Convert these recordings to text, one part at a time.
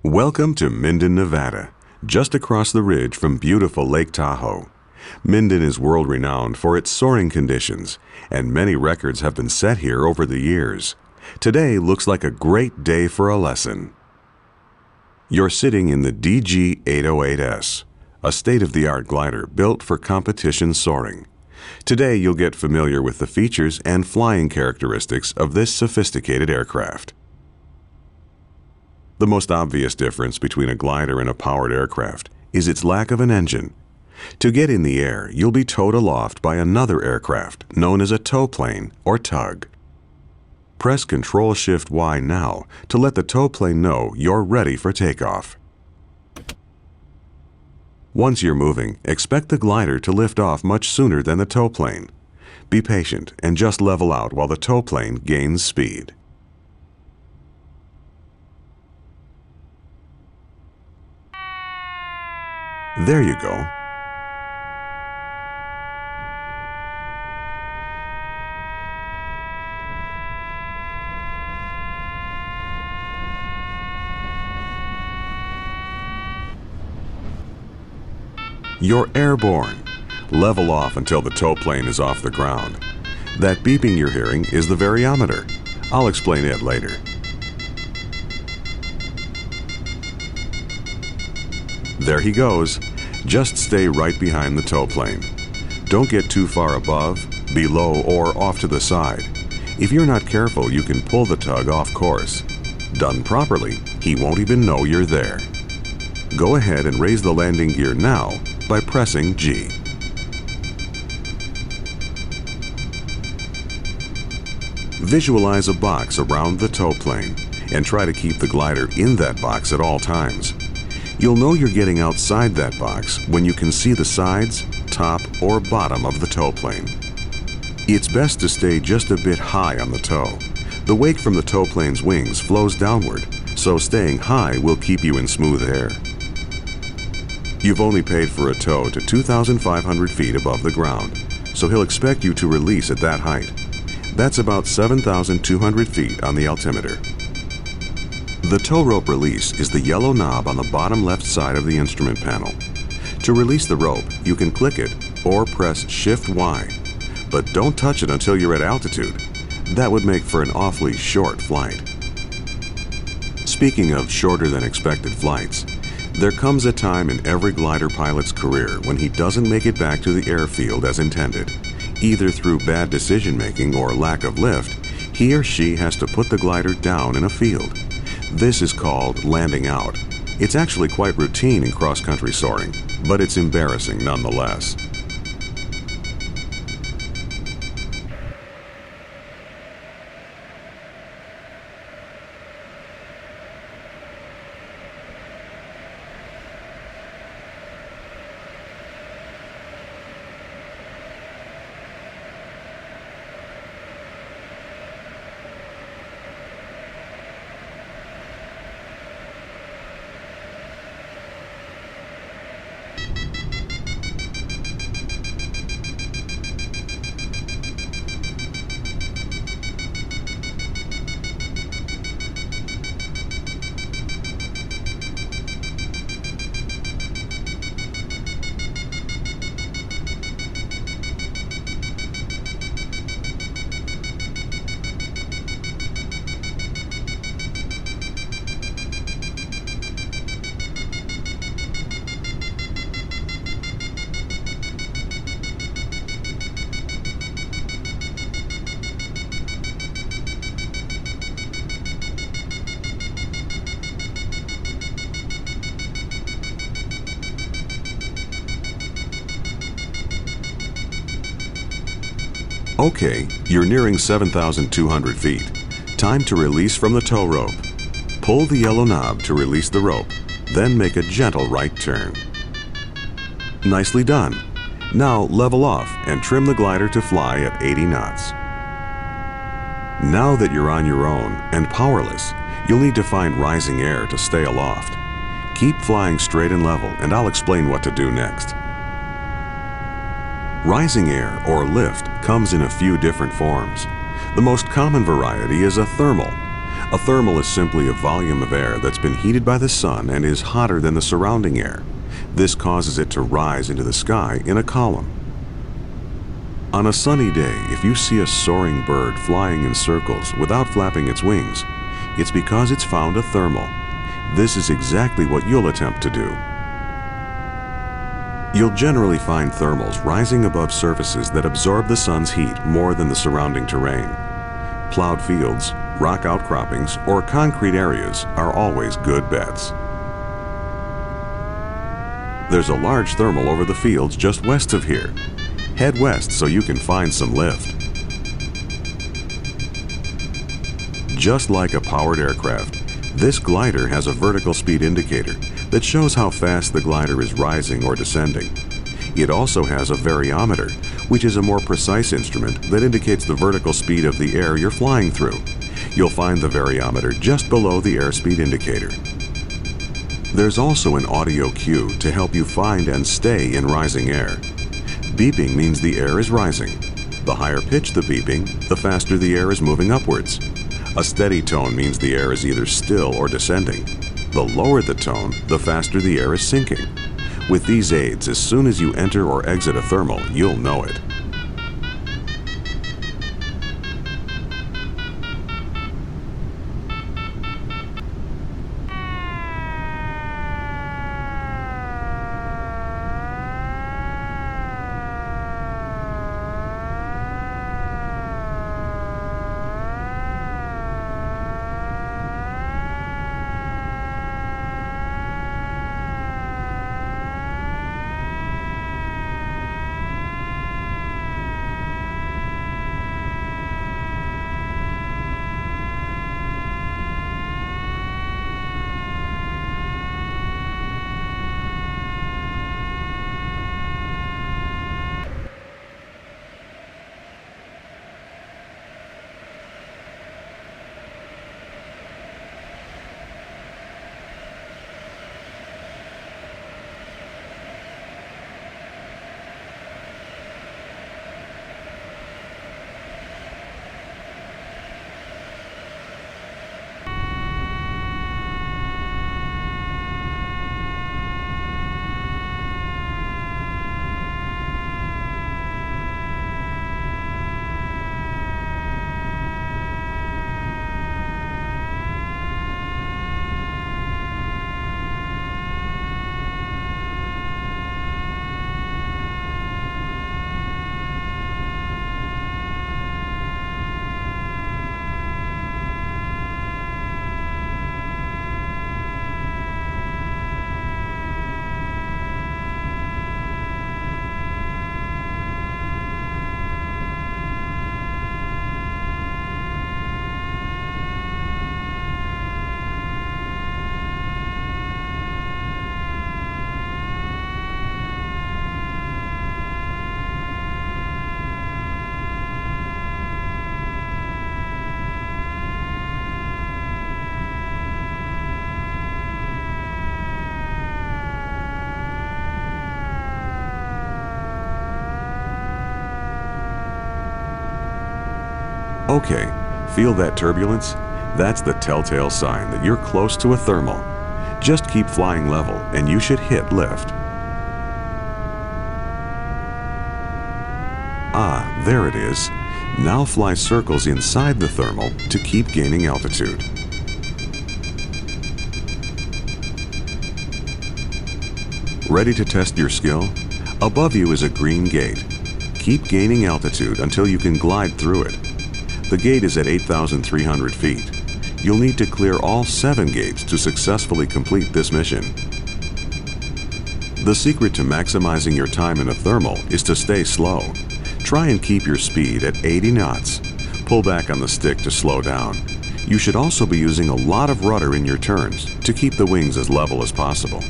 Welcome to Minden, Nevada, just across the ridge from beautiful Lake Tahoe. Minden is world-renowned for its soaring conditions, and many records have been set here over the years. Today looks like a great day for a lesson. You're sitting in the DG-808S, a state-of-the-art glider built for competition soaring. Today you'll get familiar with the features and flying characteristics of this sophisticated aircraft. The most obvious difference between a glider and a powered aircraft is its lack of an engine. To get in the air, you'll be towed aloft by another aircraft known as a towplane or tug. Press Control-Shift-Y now to let the towplane know you're ready for takeoff. Once you're moving, expect the glider to lift off much sooner than the towplane. Be patient and just level out while the towplane gains speed. There you go. You're airborne. Level off until the towplane is off the ground. That beeping you're hearing is the variometer. I'll explain it later. There he goes. Just stay right behind the towplane. Don't get too far above, below, or off to the side. If you're not careful, you can pull the tug off course. Done properly, he won't even know you're there. Go ahead and raise the landing gear now by pressing G. Visualize a box around the towplane and try to keep the glider in that box at all times. You'll know you're getting outside that box when you can see the sides, top, or bottom of the towplane. It's best to stay just a bit high on the tow. The wake from the towplane's wings flows downward, so staying high will keep you in smooth air. You've only paid for a tow to 2,500 feet above the ground, so he'll expect you to release at that height. That's about 7,200 feet on the altimeter. The tow rope release is the yellow knob on the bottom left side of the instrument panel. To release the rope, you can click it or press Shift-Y, but don't touch it until you're at altitude. That would make for an awfully short flight. Speaking of shorter than expected flights, there comes a time in every glider pilot's career when he doesn't make it back to the airfield as intended. Either through bad decision-making or lack of lift, he or she has to put the glider down in a field. This is called landing out. It's actually quite routine in cross-country soaring, but it's embarrassing nonetheless. Okay, you're nearing 7,200 feet. Time to release from the tow rope. Pull the yellow knob to release the rope, then make a gentle right turn. Nicely done. Now level off and trim the glider to fly at 80 knots. Now that you're on your own and powerless, you'll need to find rising air to stay aloft. Keep flying straight and level, and I'll explain what to do next. Rising air, or lift, comes in a few different forms. The most common variety is a thermal. A thermal is simply a volume of air that's been heated by the sun and is hotter than the surrounding air. This causes it to rise into the sky in a column. On a sunny day, if you see a soaring bird flying in circles without flapping its wings, it's because it's found a thermal. This is exactly what you'll attempt to do. You'll generally find thermals rising above surfaces that absorb the sun's heat more than the surrounding terrain. Plowed fields, rock outcroppings, or concrete areas are always good bets. There's a large thermal over the fields just west of here. Head west so you can find some lift. Just like a powered aircraft, this glider has a vertical speed indicator that shows how fast the glider is rising or descending. It also has a variometer, which is a more precise instrument that indicates the vertical speed of the air you're flying through. You'll find the variometer just below the airspeed indicator. There's also an audio cue to help you find and stay in rising air. Beeping means the air is rising. The higher pitch the beeping, the faster the air is moving upwards. A steady tone means the air is either still or descending. The lower the tone, the faster the air is sinking. With these aids, as soon as you enter or exit a thermal, you'll know it. Okay, feel that turbulence? That's the telltale sign that you're close to a thermal. Just keep flying level and you should hit lift. Ah, there it is. Now fly circles inside the thermal to keep gaining altitude. Ready to test your skill? Above you is a green gate. Keep gaining altitude until you can glide through it. The gate is at 8,300 feet. You'll need to clear all 7 gates to successfully complete this mission. The secret to maximizing your time in a thermal is to stay slow. Try and keep your speed at 80 knots. Pull back on the stick to slow down. You should also be using a lot of rudder in your turns to keep the wings as level as possible.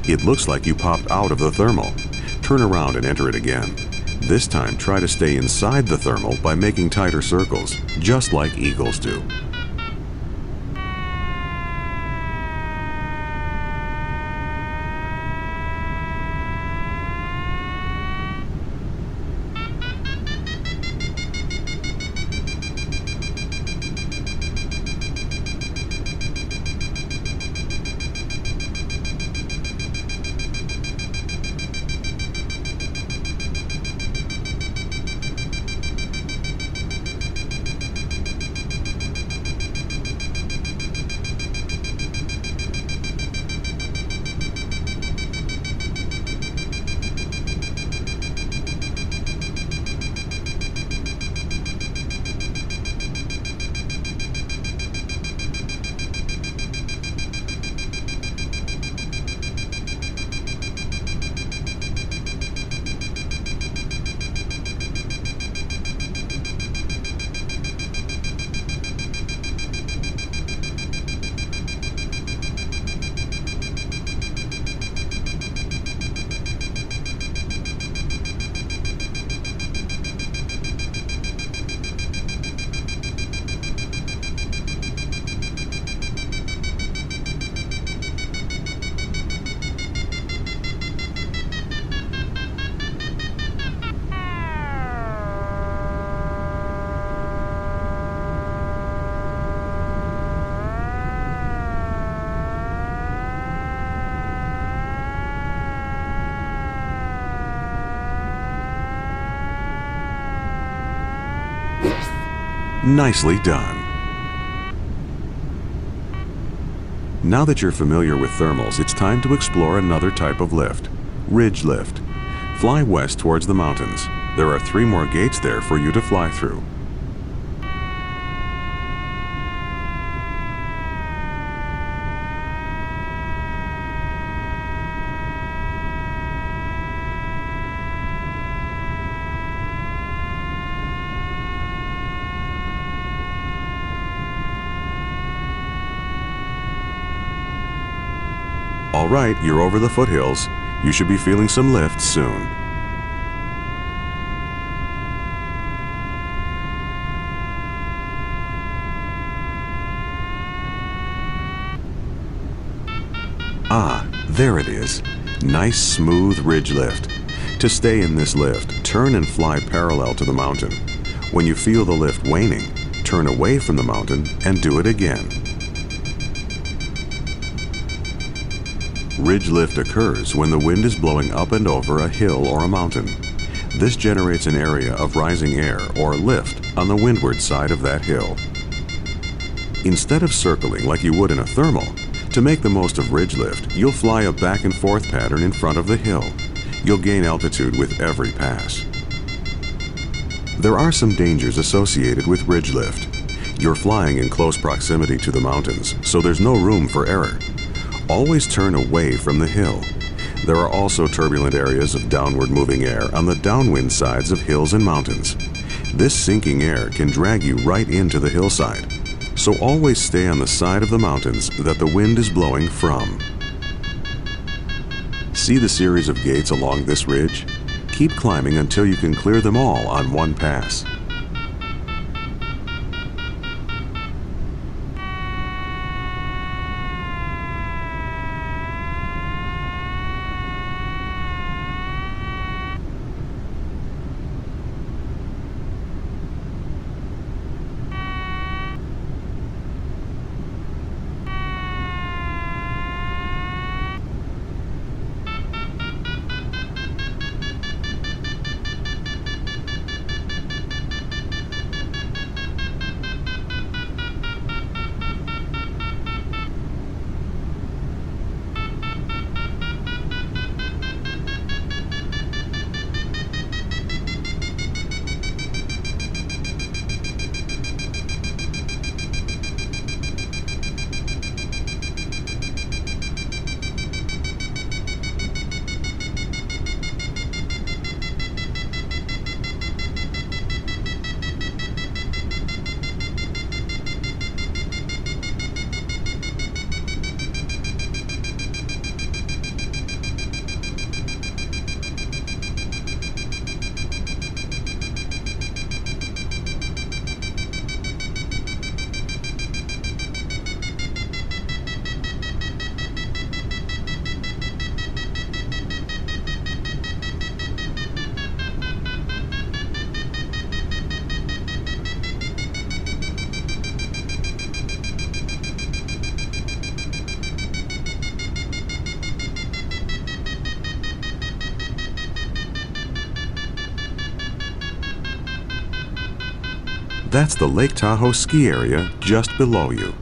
It looks like you popped out of the thermal. Turn around and enter it again. This time, try to stay inside the thermal by making tighter circles, just like eagles do. Nicely done. Now that you're familiar with thermals, it's time to explore another type of lift, ridge lift. Fly west towards the mountains. There are 3 more gates there for you to fly through. All right, you're over the foothills. You should be feeling some lift soon. Ah, there it is. Nice smooth ridge lift. To stay in this lift, turn and fly parallel to the mountain. When you feel the lift waning, turn away from the mountain and do it again. Ridge lift occurs when the wind is blowing up and over a hill or a mountain. This generates an area of rising air or lift on the windward side of that hill. Instead of circling like you would in a thermal, to make the most of ridge lift, you'll fly a back and forth pattern in front of the hill. You'll gain altitude with every pass. There are some dangers associated with ridge lift. You're flying in close proximity to the mountains, so there's no room for error. Always turn away from the hill. There are also turbulent areas of downward moving air on the downwind sides of hills and mountains. This sinking air can drag you right into the hillside, so always stay on the side of the mountains that the wind is blowing from. See the series of gates along this ridge? Keep climbing until you can clear them all on one pass. That's the Lake Tahoe ski area just below you.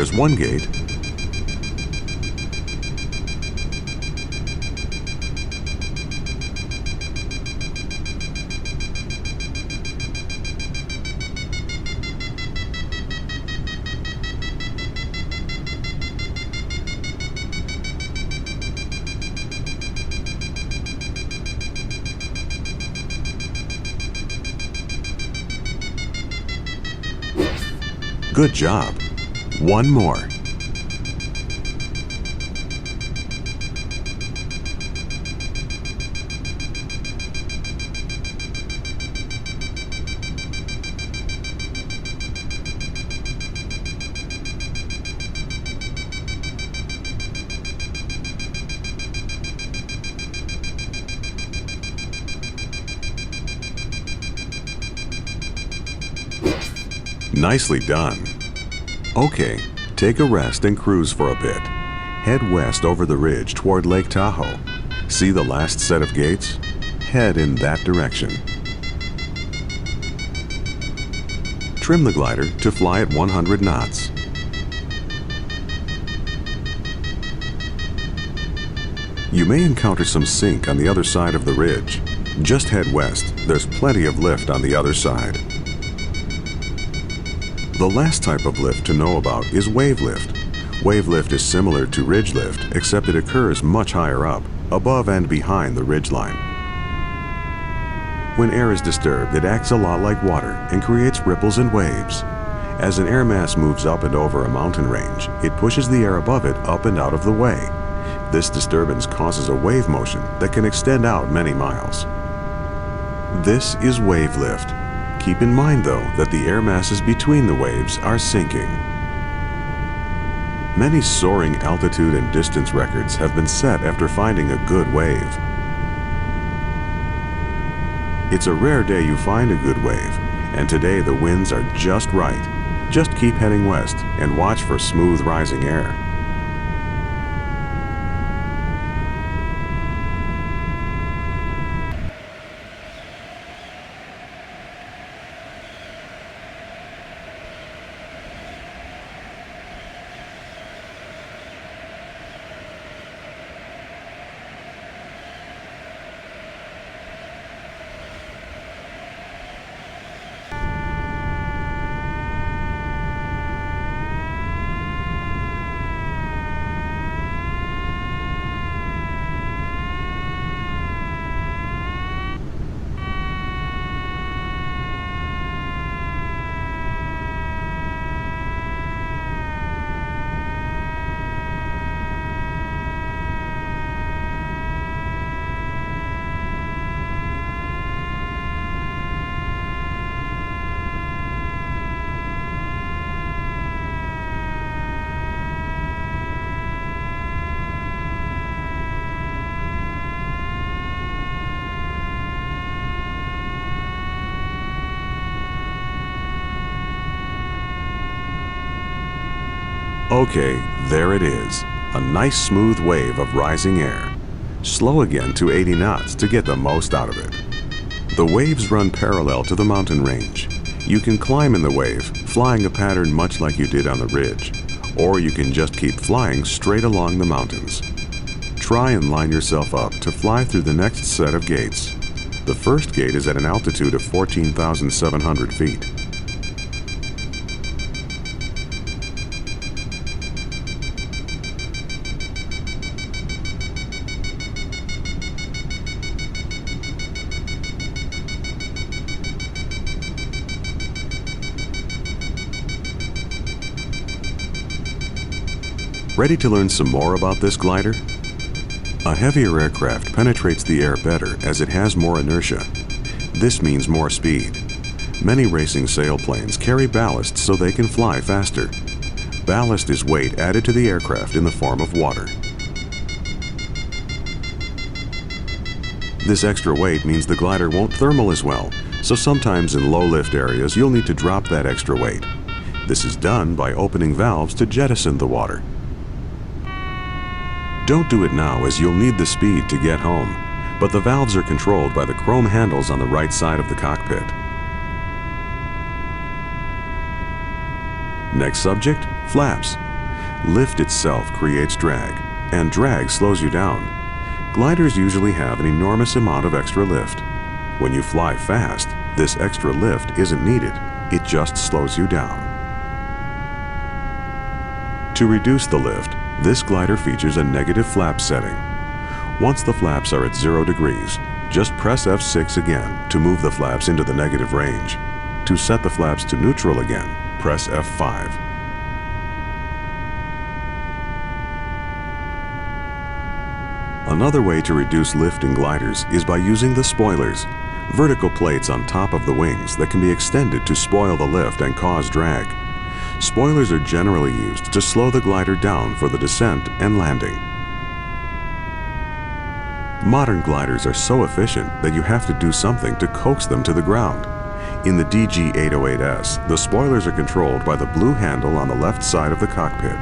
There's one gate. Good job. One more. Nicely done. Okay, take a rest and cruise for a bit. Head west over the ridge toward Lake Tahoe. See the last set of gates? Head in that direction. Trim the glider to fly at 100 knots. You may encounter some sink on the other side of the ridge. Just head west. There's plenty of lift on the other side. The last type of lift to know about is wave lift. Wave lift is similar to ridge lift, except it occurs much higher up, above and behind the ridge line. When air is disturbed, it acts a lot like water and creates ripples and waves. As an air mass moves up and over a mountain range, it pushes the air above it up and out of the way. This disturbance causes a wave motion that can extend out many miles. This is wave lift. Keep in mind, though, that the air masses between the waves are sinking. Many soaring altitude and distance records have been set after finding a good wave. It's a rare day you find a good wave, and today the winds are just right. Just keep heading west and watch for smooth rising air. Okay, there it is. A nice smooth wave of rising air. Slow again to 80 knots to get the most out of it. The waves run parallel to the mountain range. You can climb in the wave, flying a pattern much like you did on the ridge, or you can just keep flying straight along the mountains. Try and line yourself up to fly through the next set of gates. The first gate is at an altitude of 14,700 feet. Ready to learn some more about this glider? A heavier aircraft penetrates the air better as it has more inertia. This means more speed. Many racing sailplanes carry ballast so they can fly faster. Ballast is weight added to the aircraft in the form of water. This extra weight means the glider won't thermal as well, so sometimes in low lift areas you'll need to drop that extra weight. This is done by opening valves to jettison the water. Don't do it now as you'll need the speed to get home, but the valves are controlled by the chrome handles on the right side of the cockpit. Next subject, flaps. Lift itself creates drag, and drag slows you down. Gliders usually have an enormous amount of extra lift. When you fly fast, this extra lift isn't needed, it just slows you down. To reduce the lift, this glider features a negative flap setting. Once the flaps are at 0 degrees, just press F6 again to move the flaps into the negative range. To set the flaps to neutral again, press F5. Another way to reduce lift in gliders is by using the spoilers, vertical plates on top of the wings that can be extended to spoil the lift and cause drag. Spoilers are generally used to slow the glider down for the descent and landing. Modern gliders are so efficient that you have to do something to coax them to the ground. In the DG-808S, the spoilers are controlled by the blue handle on the left side of the cockpit.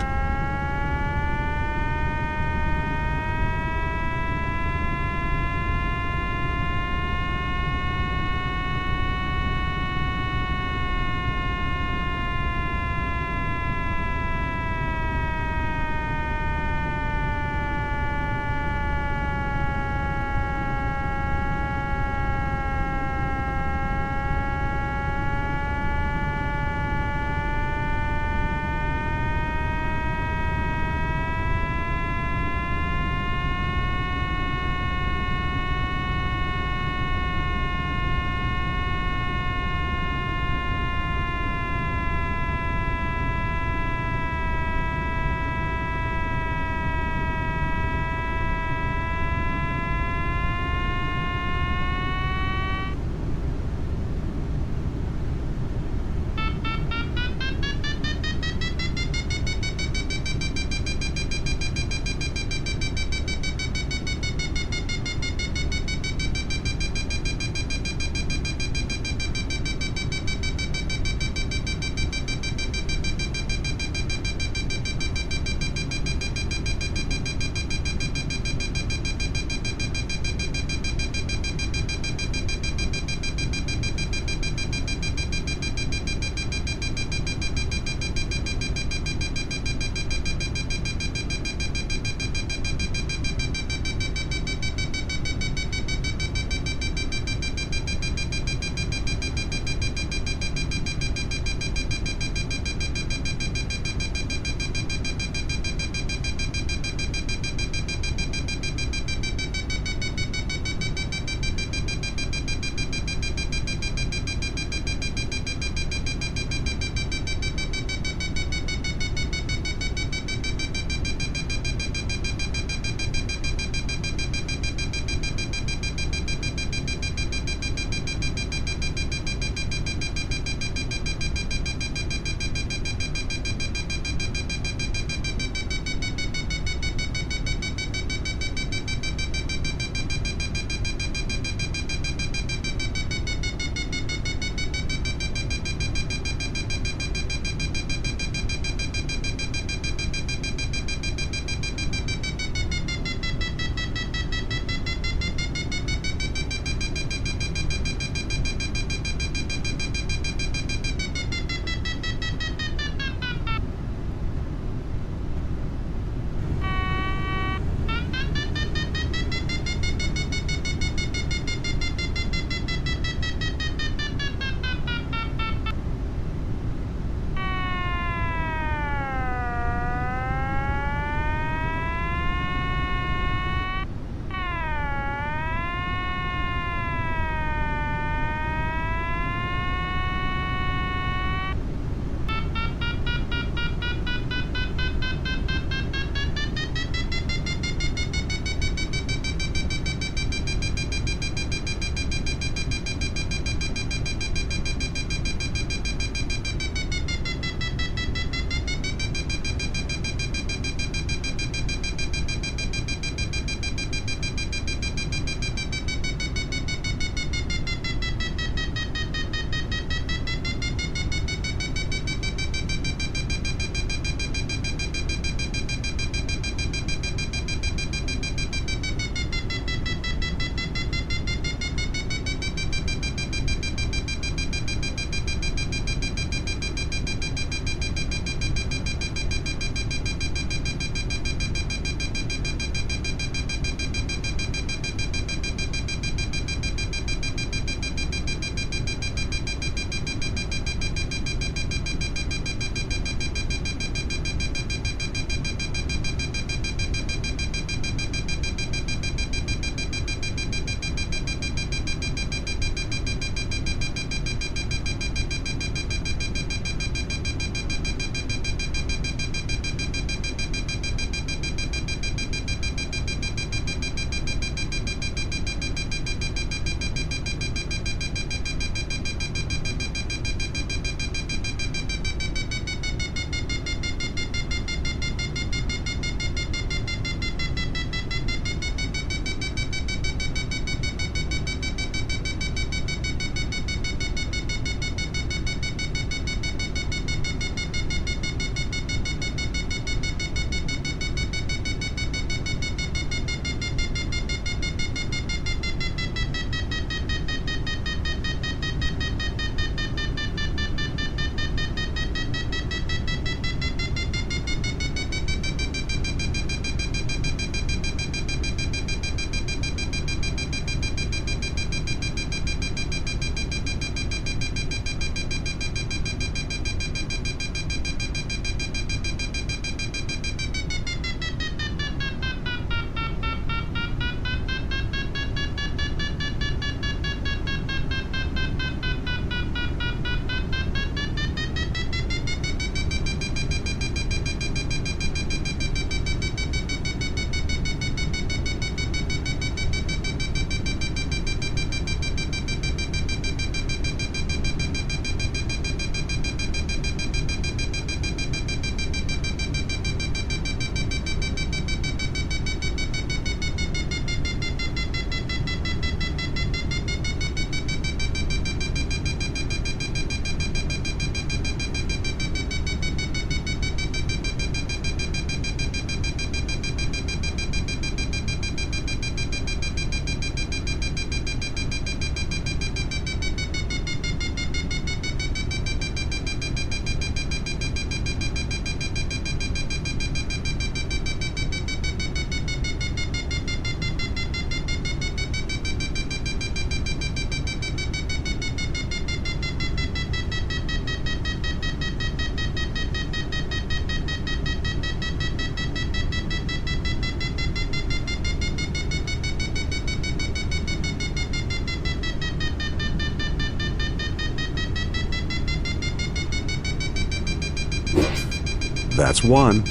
That's one.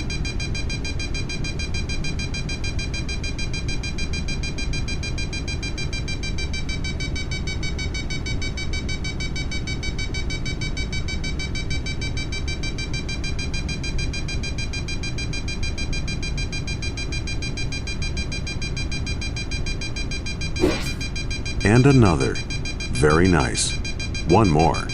And another. Very nice. One more.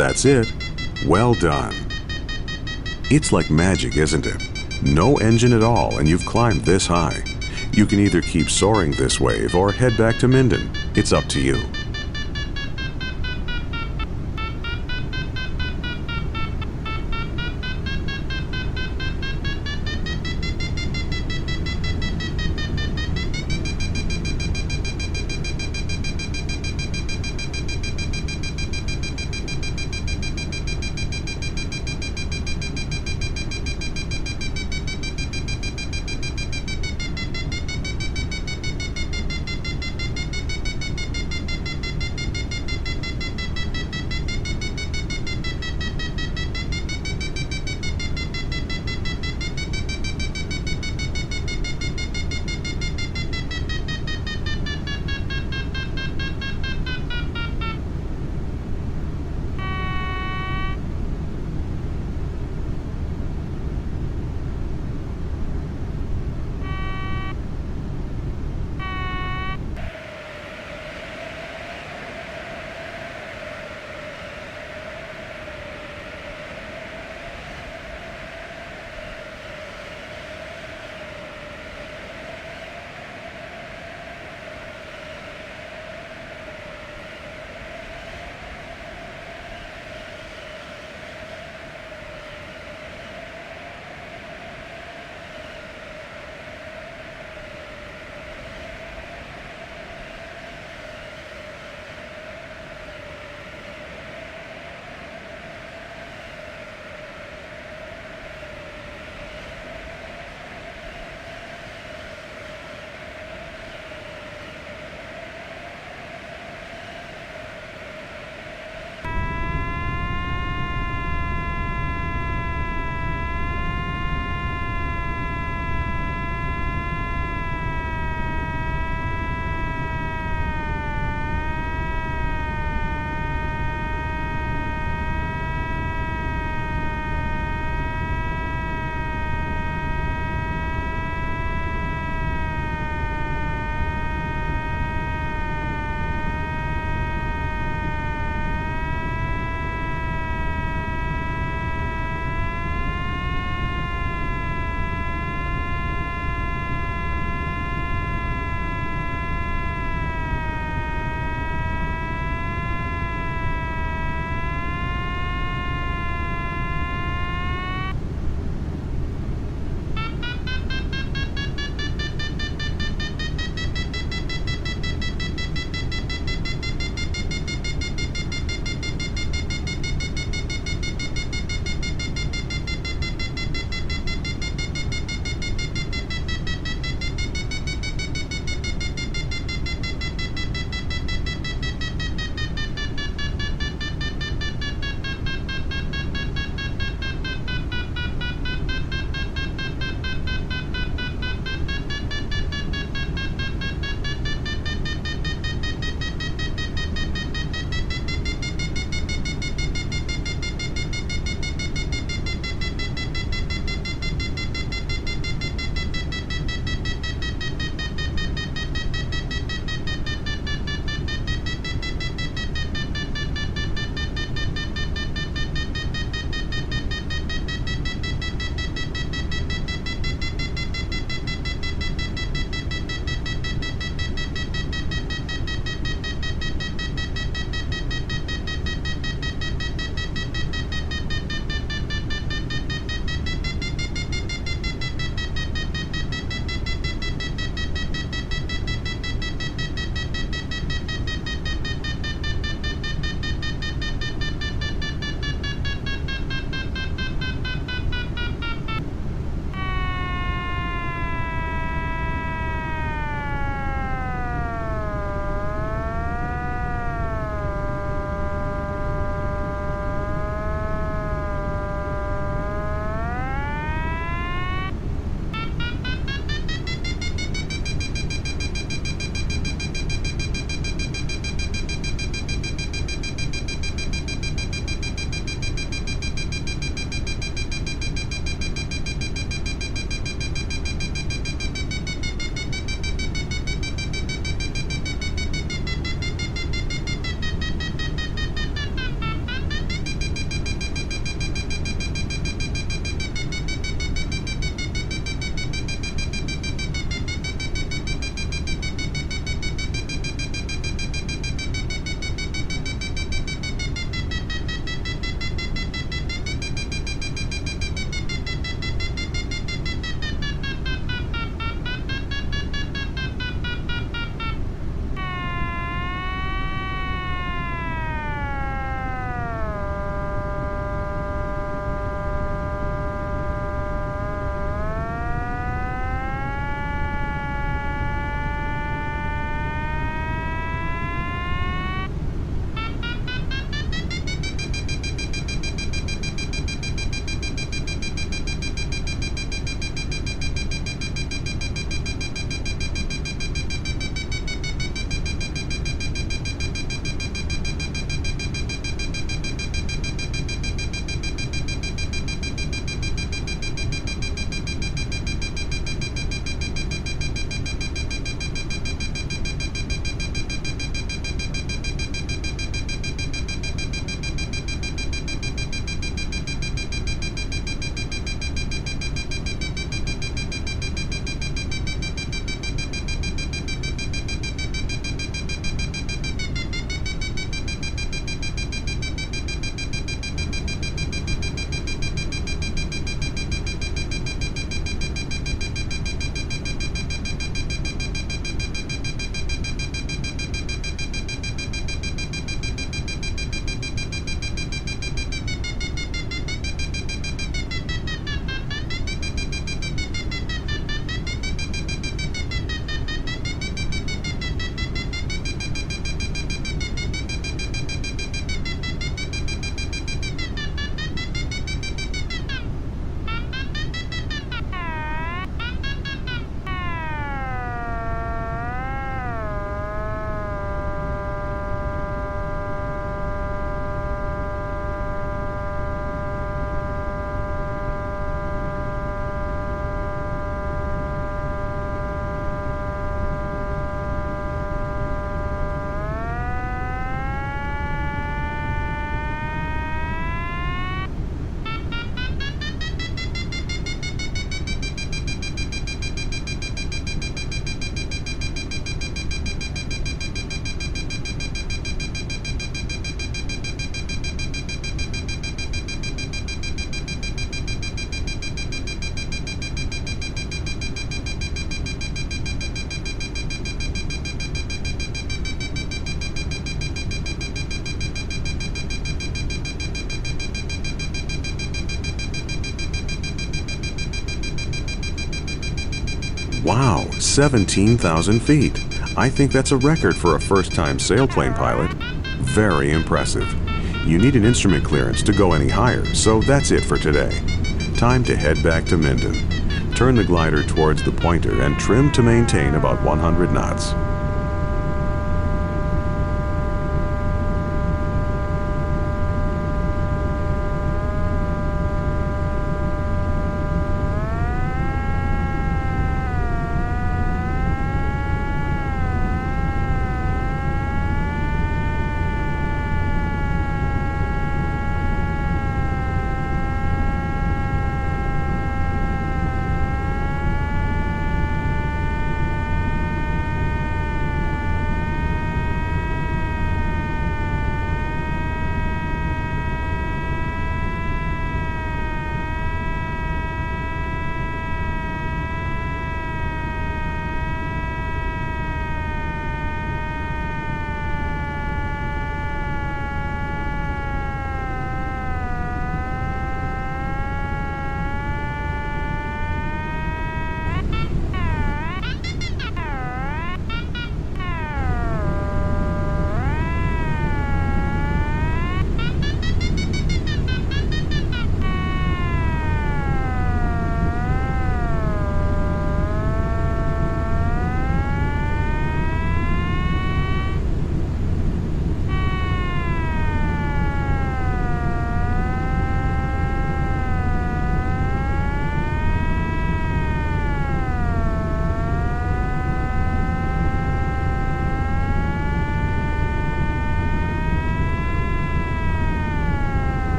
That's it. Well done. It's like magic, isn't it? No engine at all, and you've climbed this high. You can either keep soaring this wave or head back to Minden. It's up to you. 17,000 feet. I think that's a record for a first-time sailplane pilot. Very impressive. You need an instrument clearance to go any higher, so that's it for today. Time to head back to Minden. Turn the glider towards the pointer and trim to maintain about 100 knots.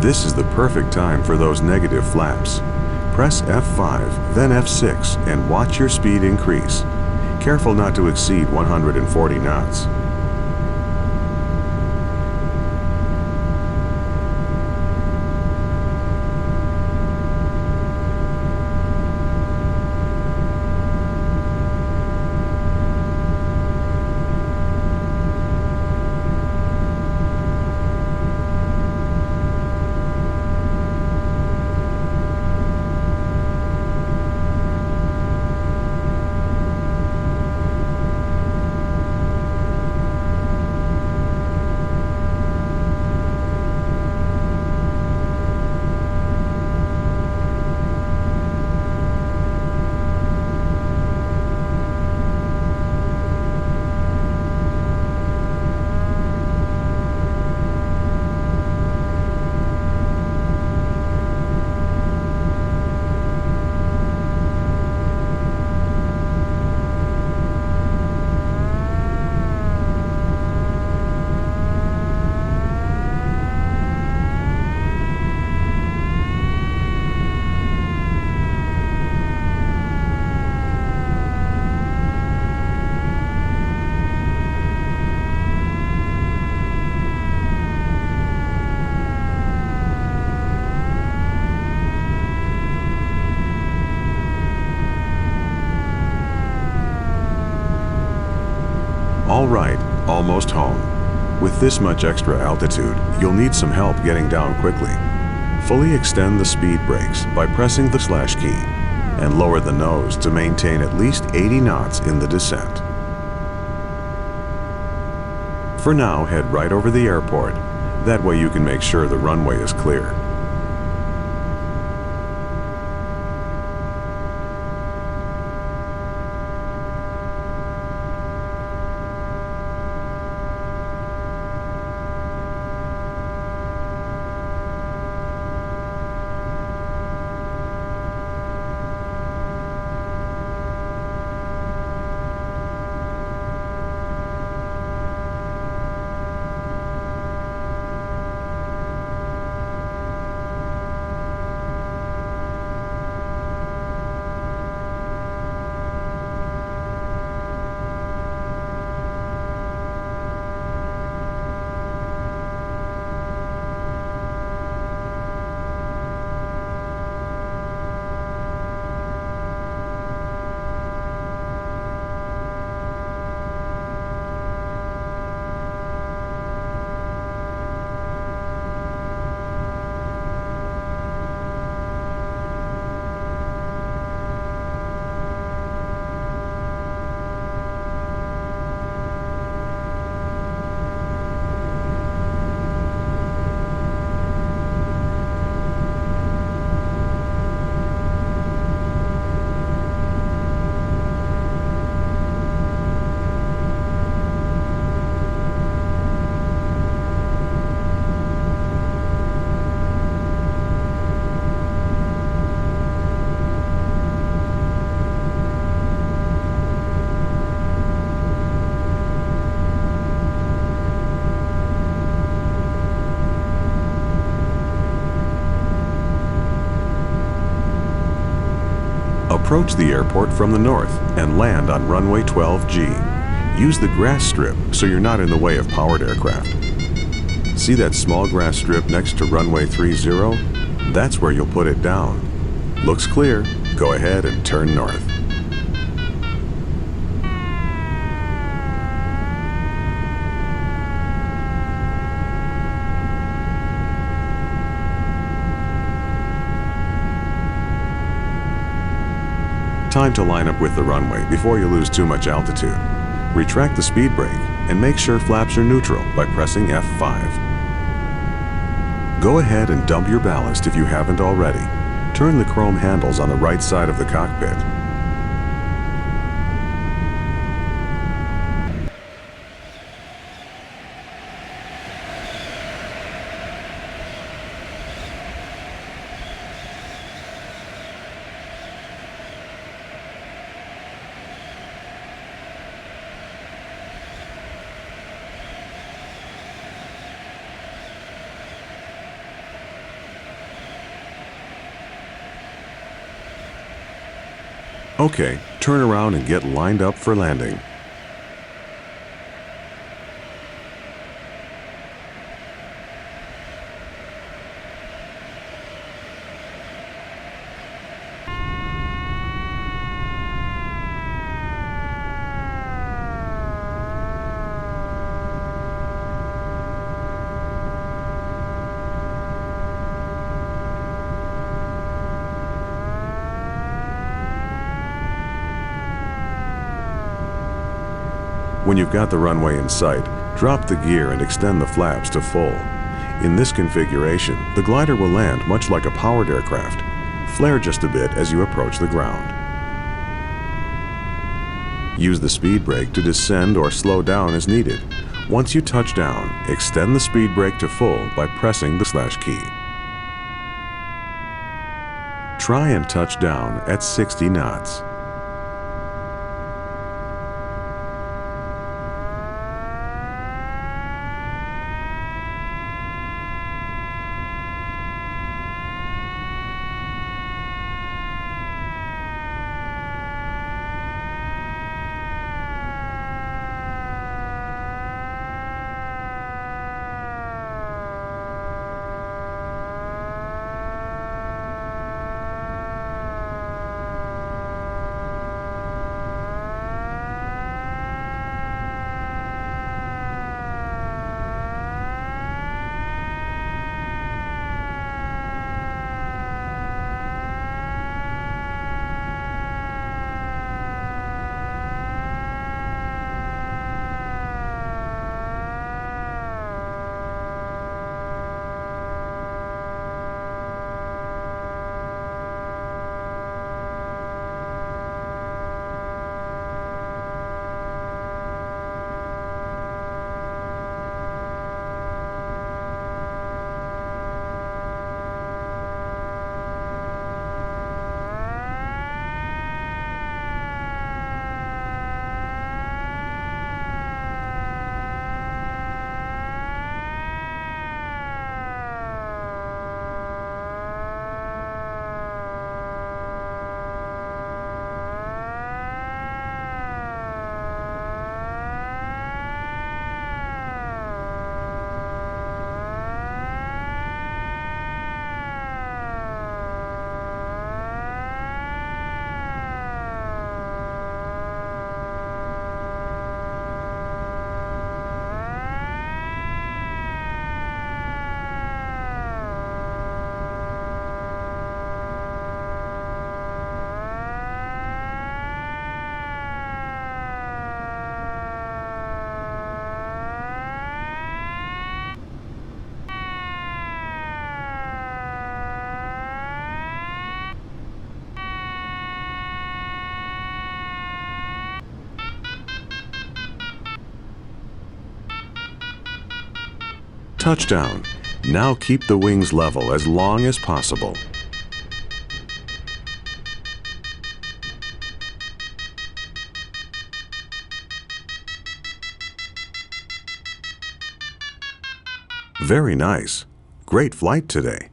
This is the perfect time for those negative flaps. Press F5, then F6, and watch your speed increase. Careful not to exceed 140 knots. All right, almost home. With this much extra altitude, you'll need some help getting down quickly. Fully extend the speed brakes by pressing the slash key and lower the nose to maintain at least 80 knots in the descent. For now, head right over the airport. That way you can make sure the runway is clear. Approach the airport from the north and land on runway 12G. Use the grass strip so you're not in the way of powered aircraft. See that small grass strip next to runway 30? That's where you'll put it down. Looks clear. Go ahead and turn north. Time to line up with the runway before you lose too much altitude. Retract the speed brake and make sure flaps are neutral by pressing F5. Go ahead and dump your ballast if you haven't already. Turn the chrome handles on the right side of the cockpit. Okay, turn around and get lined up for landing. When you've got the runway in sight, drop the gear and extend the flaps to full. In this configuration, the glider will land much like a powered aircraft. Flare just a bit as you approach the ground. Use the speed brake to descend or slow down as needed. Once you touch down, extend the speed brake to full by pressing the slash key. Try and touch down at 60 knots. Touchdown. Now keep the wings level as long as possible. Very nice. Great flight today.